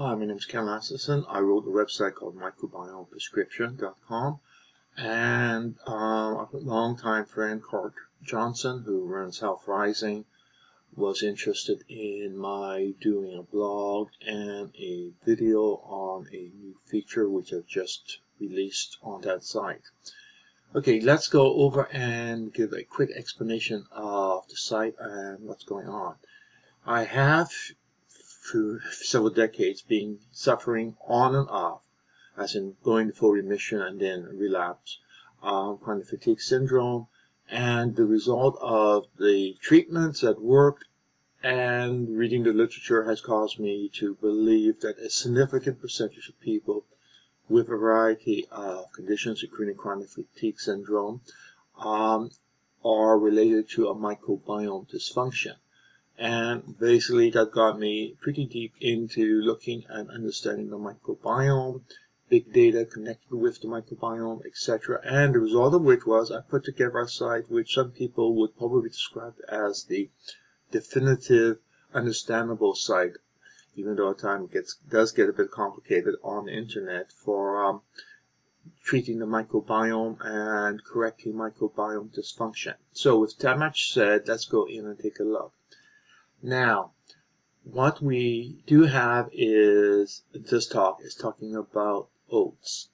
Hi, my name is Ken Lasseson. I wrote a website called microbiomeprescription.com, and a longtime friend, Cart Johnson, who runs Health Rising, was interested in my doing a blog and a video on a new feature which I've just released on that site. Okay, let's go over and give a quick explanation of the site and what's going on. I have for several decades been suffering on and off, as in going to full remission and then relapse, chronic fatigue syndrome, and the result of the treatments that worked and reading the literature has caused me to believe that a significant percentage of people with a variety of conditions, including chronic fatigue syndrome, are related to a microbiome dysfunction. And basically that got me pretty deep into looking and understanding the microbiome, big data connected with the microbiome, etc. And the result of which was I put together a site which some people would probably describe as the definitive, understandable site, even though at times it does get a bit complicated on the internet for treating the microbiome and correcting microbiome dysfunction. So with that much said, let's go in and take a look. Now, what we do have is, this talk is talking about oats.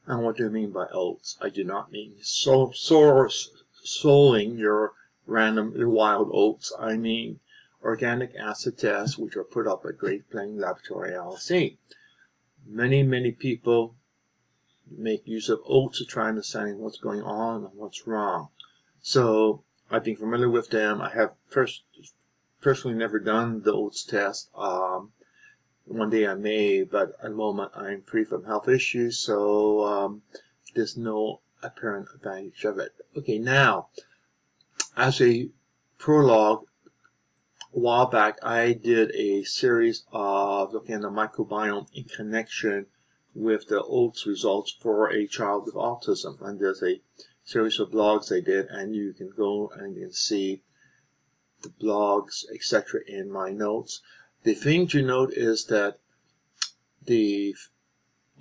And what do I mean by oats? I do not mean soling your wild oats. I mean organic acid tests which are put up at Great Plains Laboratory LLC. Many people make use of oats to try and understand what's going on and what's wrong. So I've been familiar with them. I have personally never done the oats test. One day I may, but at the moment I'm free from health issues, so there's no apparent advantage of it. Okay, now, as a prologue, a while back I did a series of looking at the microbiome in connection with the oats results for a child with autism, and there's a series of blogs I did, and you can go and you can see the blogs, etc. in my notes. The thing to note is that the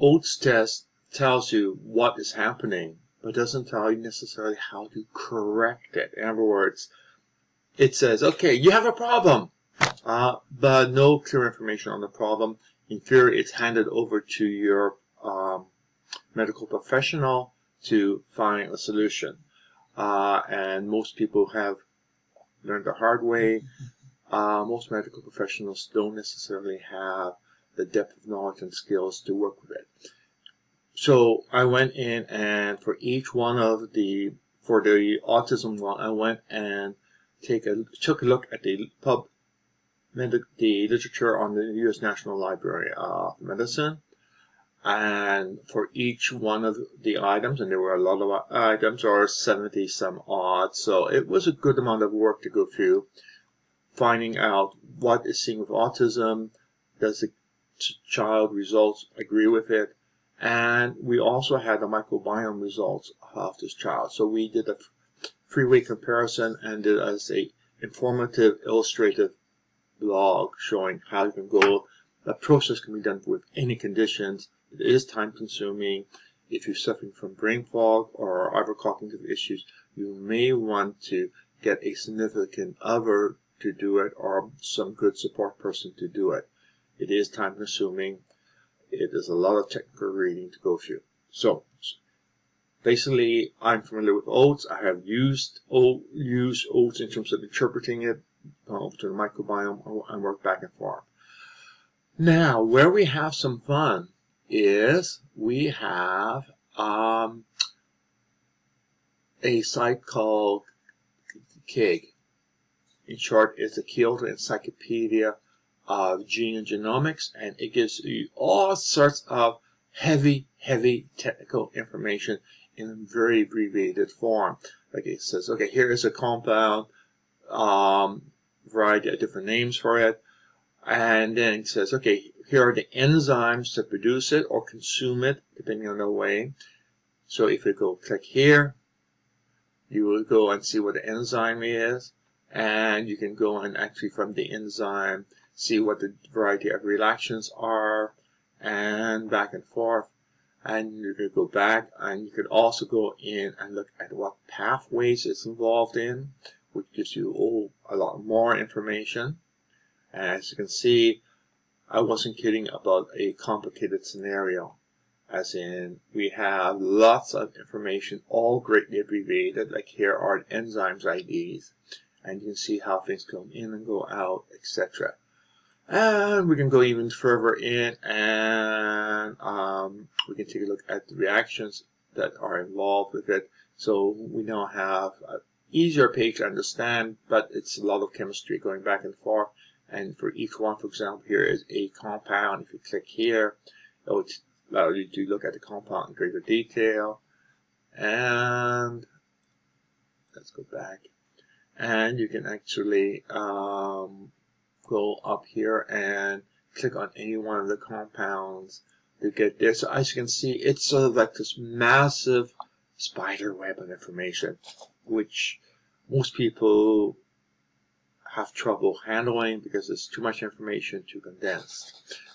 OATS test tells you what is happening, but doesn't tell you necessarily how to correct it. In other words, it says, okay, you have a problem, but no clear information on the problem. In theory, it's handed over to your medical professional to find a solution. And most people have learned the hard way. Most medical professionals don't necessarily have the depth of knowledge and skills to work with it. So I went in and for each one of for the autism one, I went and took a look at the literature on the U.S. National Library of Medicine. And for each one of the items, and there were a lot of items, or 70 some odd, so it was a good amount of work to go through, finding out what is seen with autism, does the child results agree with it, and we also had the microbiome results of this child. So we did a three-way comparison and did as a informative, illustrative blog showing how you can go. The process can be done with any conditions. It is time consuming. If you're suffering from brain fog or other cognitive issues, you may want to get a significant other to do it or some good support person to do it. It is time consuming. It is a lot of technical reading to go through. So basically, I'm familiar with oats. I have used oats in terms of interpreting it to the microbiome and work back and forth. Now, where we have some fun is we have a site called KIG. In short, it's a Kyoto Encyclopedia of Gene and Genomics, and it gives you all sorts of heavy technical information in a very abbreviated form. Like it says, okay, here is a compound, variety of different names for it. And then it says, okay, here are the enzymes that produce it or consume it, depending on the way. So if you go click here, you will go and see what the enzyme is. And you can go and actually from the enzyme see what the variety of reactions are, and back and forth. And you could go back, and you could also go in and look at what pathways it's involved in, which gives you a lot more information. And as you can see, I wasn't kidding about a complicated scenario. As in, we have lots of information, all greatly abbreviated, like here are the enzymes IDs, and you can see how things come in and go out, etc. And we can go even further in, and we can take a look at the reactions that are involved with it. So we now have an easier page to understand, but it's a lot of chemistry going back and forth. And for each one, for example, here is a compound. If you click here, it will allow you to look at the compound in greater detail. And let's go back. And you can actually go up here and click on any one of the compounds to get there. So as you can see, it's sort of like this massive spider web of information, which most people have trouble handling because there's too much information to condense.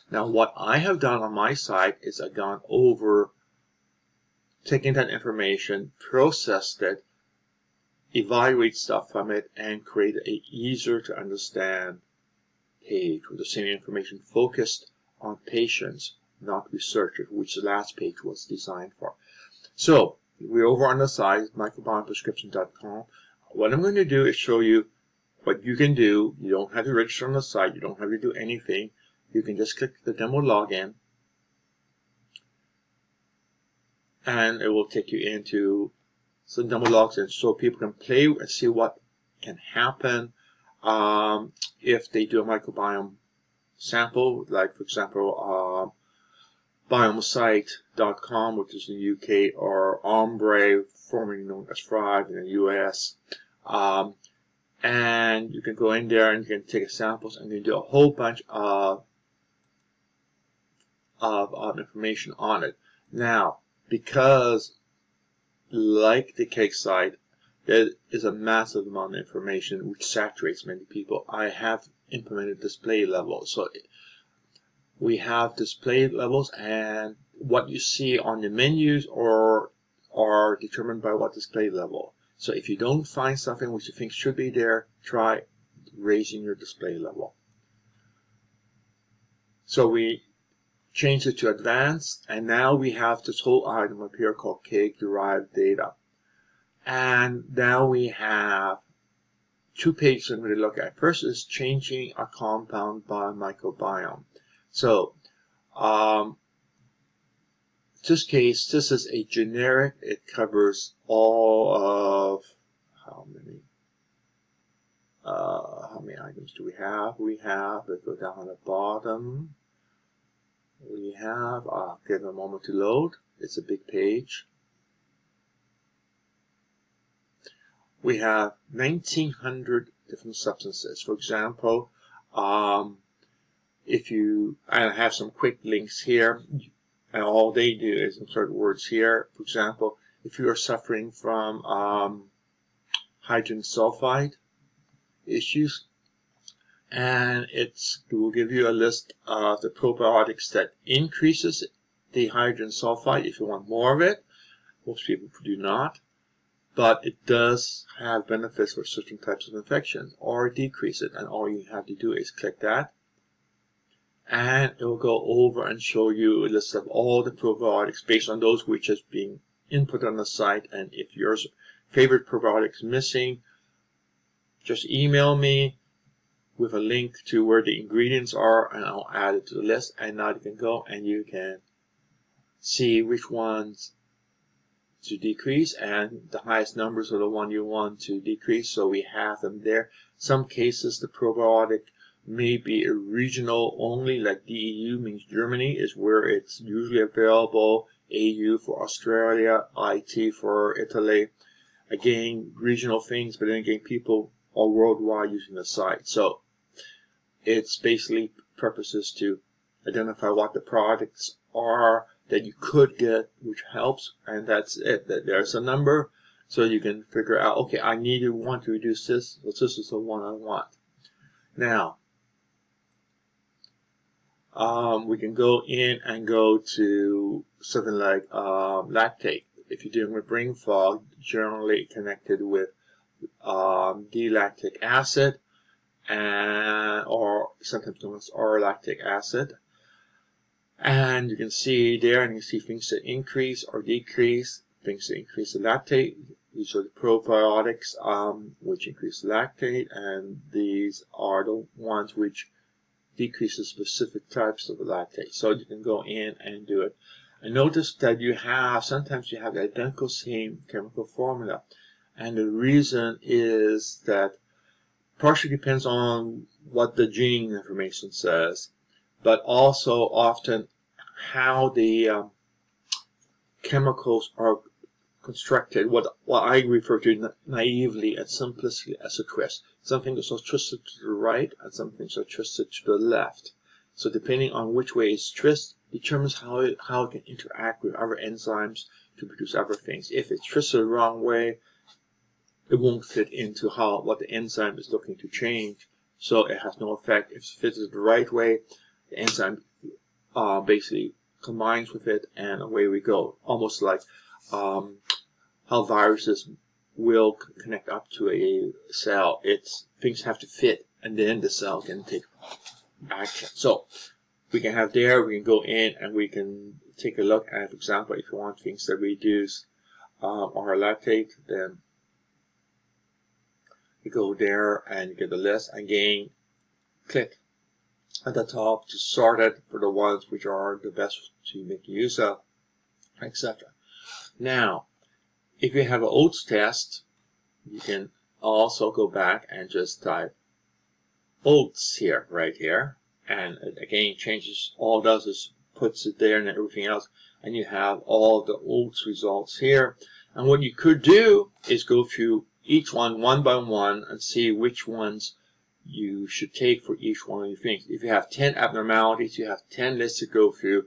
Now, what I have done on my site is I've gone over taking that information, processed it, evaluate stuff from it, and create an easier to understand page with the same information focused on patients, not researchers, which the last page was designed for. So we're over on the site, microbiomeprescription.com. What I'm going to do is show you what you can do. You don't have to register on the site. You don't have to do anything. You can just click the demo login, and it will take you into some demo logs, and so people can play and see what can happen if they do a microbiome sample, like for example biomesite.com, which is in the UK, or Ombre, formerly known as Thrive in the US. And you can go in there and you can take samples and you can do a whole bunch of information on it. Now, because like the cake site, there is a massive amount of information which saturates many people, I have implemented display levels. So we have display levels, and what you see on the menus are determined by what display level. So if you don't find something which you think should be there, try raising your display level. So we changed it to advanced, and now we have this whole item up here called cake-derived data. And now we have two pages I'm going to look at. First is changing a compound by microbiome. So this case, this is a generic. It covers all of how many items do we have? We have, let's go down on the bottom. We have, give it a moment to load. It's a big page. We have 1,900 different substances. For example, if you, I have some quick links here, and all they do is insert words here. For example, if you are suffering from hydrogen sulfide issues, and it will give you a list of the probiotics that increases the hydrogen sulfide if you want more of it. Most people do not, but it does have benefits for certain types of infection, or decrease it, and all you have to do is click that, and it will go over and show you a list of all the probiotics based on those which is being input on the site. And if your favorite probiotic is missing, just email me with a link to where the ingredients are, and I'll add it to the list. And now you can go and you can see which ones to decrease, and the highest numbers are the one you want to decrease. So we have them there. Some cases the probiotic may be a regional only, like DEU means Germany is where it's usually available, AU for Australia, IT for Italy. Again, regional things, but then again, people are worldwide using the site. So it's basically purposes to identify what the products are that you could get, which helps, and that's it. That there's a number, so you can figure out, okay, I want to reduce this, so this is the one I want. Now, we can go in and go to something like lactate. If you're dealing with brain fog, generally connected with D-lactic acid, or sometimes known as R-lactic acid. And you can see there, and you see things that increase or decrease, things that increase the lactate. These are the probiotics, which increase lactate, and these are the ones which decrease the specific types of lactate. So you can go in and do it. And notice that sometimes you have the identical same chemical formula. And the reason is that partially depends on what the gene information says, but also often how the chemicals are constructed, what I refer to naively and simplistically as a twist. Some things are twisted to the right and some things are twisted to the left. So depending on which way it's twisted determines how it can interact with other enzymes to produce other things. If it's twisted the wrong way, it won't fit into what the enzyme is looking to change, so it has no effect. If it's fitted the right way, the enzyme basically combines with it, and away we go. Almost like how viruses will connect up to a cell. Things have to fit, and then the cell can take action. So we can have we can go in and we can take a look at, for example, if you want things that reduce our lactate, then you go there and you get the list. Again, click at the top to sort it for the ones which are the best to make use of, etc. Now, if you have an OATS test, you can also go back and just type OATS here, right here, and it again changes. All it does is puts it there and everything else, and you have all the OATS results here. And what you could do is go through each one by one and see which ones you should take for each one of your things. If you have 10 abnormalities, you have 10 lists to go through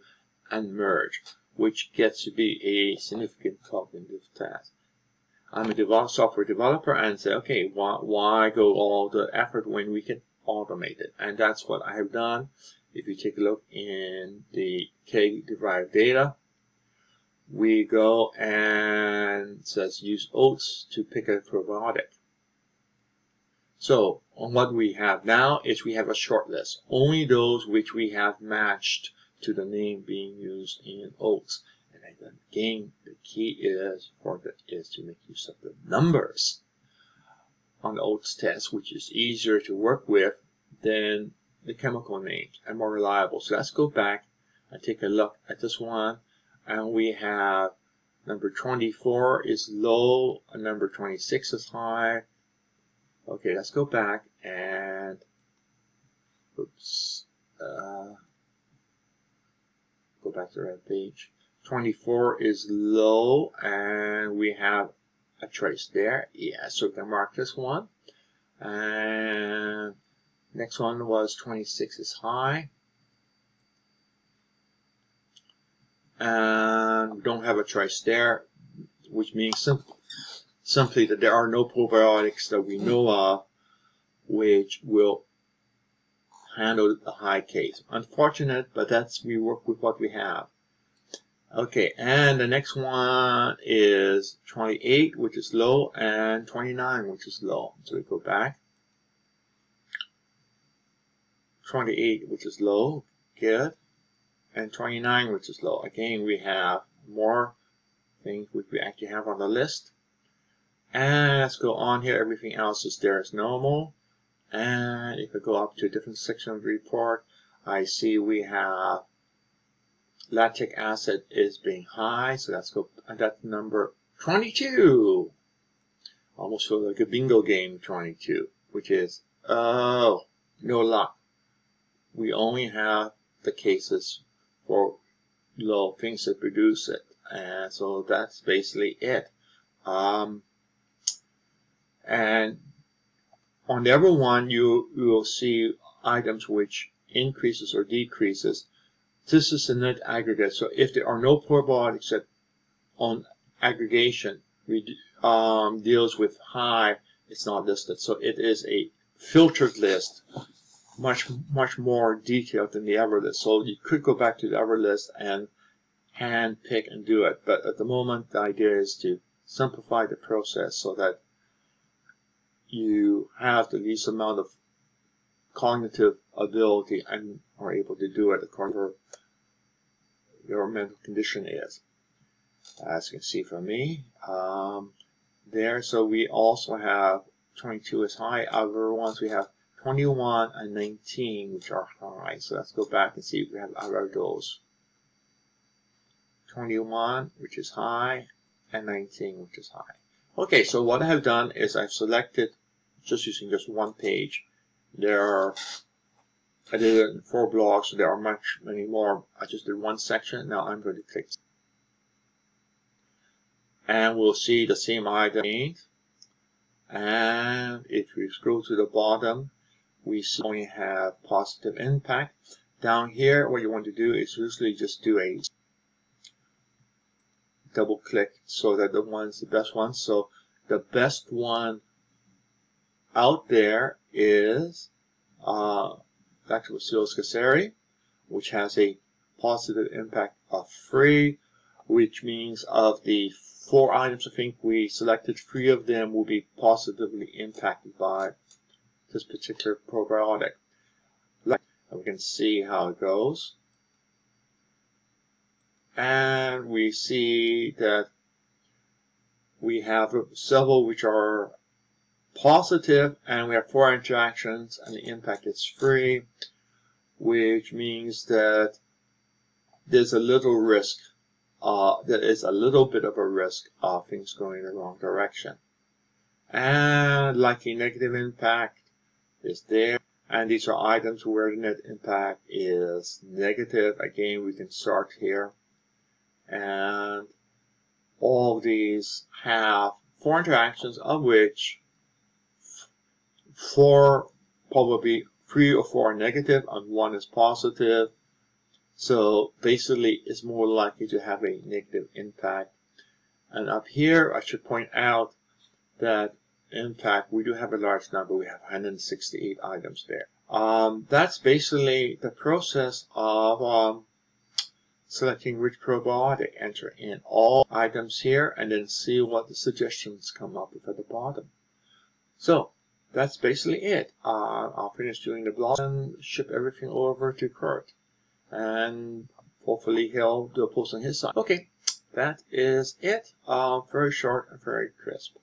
and merge, which gets to be a significant cognitive task. I'm a software developer and say, okay, why go all the effort when we can automate it? And that's what I have done. If you take a look in the K-derived data, we go and it says use OATS to pick a probiotic. So on what we have now is we have a short list, only those which we have matched to the name being used in OATS. And again, the key is to make use of the numbers on the OATS test, which is easier to work with than the chemical names and more reliable. So let's go back and take a look at this one. And we have number 24 is low, and number 26 is high. Okay, let's go back and go back to the right page. 24 is low, and we have a trace there. Yeah, so we can mark this one. And next one was 26 is high. And we don't have a trace there, which means simply that there are no probiotics that we know of which will handle the high case. Unfortunate, but we work with what we have. Okay, and the next one is 28, which is low, and 29, which is low. So we go back. 28, which is low, good. And 29, which is low. Again, we have more things which we actually have on the list. And let's go on here. Everything else is there as normal. And if I go up to a different section of the report, I see we have lactic acid is being high. So let's go, and that's number 22. Almost feel like a bingo game, 22, which is, oh, no luck. We only have the cases for low things that produce it, and so that's basically it. And on the other one, you will see items which increases or decreases. This is a net aggregate, so if there are no probiotics that on aggregation deals with high, it's not listed. So it is a filtered list much more detailed than the ever list. So you could go back to the ever list and hand pick and do it. But at the moment, the idea is to simplify the process so that you have the least amount of cognitive ability and are able to do it according to your mental condition is. As you can see from me there. So we also have 22 is high. Other ones we have 21 and 19, which are high. So let's go back and see if we have other of those. 21, which is high, and 19, which is high. Okay, so what I have done is I've selected, just using just one page. I did it in 4 blocks, so there are many more. I just did one section. Now I'm going to click. And we'll see the same item. And if we scroll to the bottom, we see we have positive impact. Down here, what you want to do is usually just do a double click so that the best one. So the best one out there is Lactobacillus caseri, which has a positive impact of 3, which means of the 4 items I think we selected, 3 of them will be positively impacted by this particular probiotic. We can see how it goes. And we see that we have several which are positive, and we have 4 interactions, and the impact is 3, which means that there's a little risk. There is a little bit of a risk of things going in the wrong direction. And like a negative impact is there, and these are items where the net impact is negative. Again, we can start here, and all of these have 4 interactions, of which 4, probably 3 or 4 are negative and 1 is positive. So basically it's more likely to have a negative impact. And up here I should point out that impact, we do have a large number. We have 168 items there. That's basically the process of selecting which probiotic. Enter in all items here and then see what the suggestions come up with at the bottom. So that's basically it. I'll finish doing the blog and ship everything over to Kurt, and hopefully he'll do a post on his side. Okay, that is it. Very short and very crisp.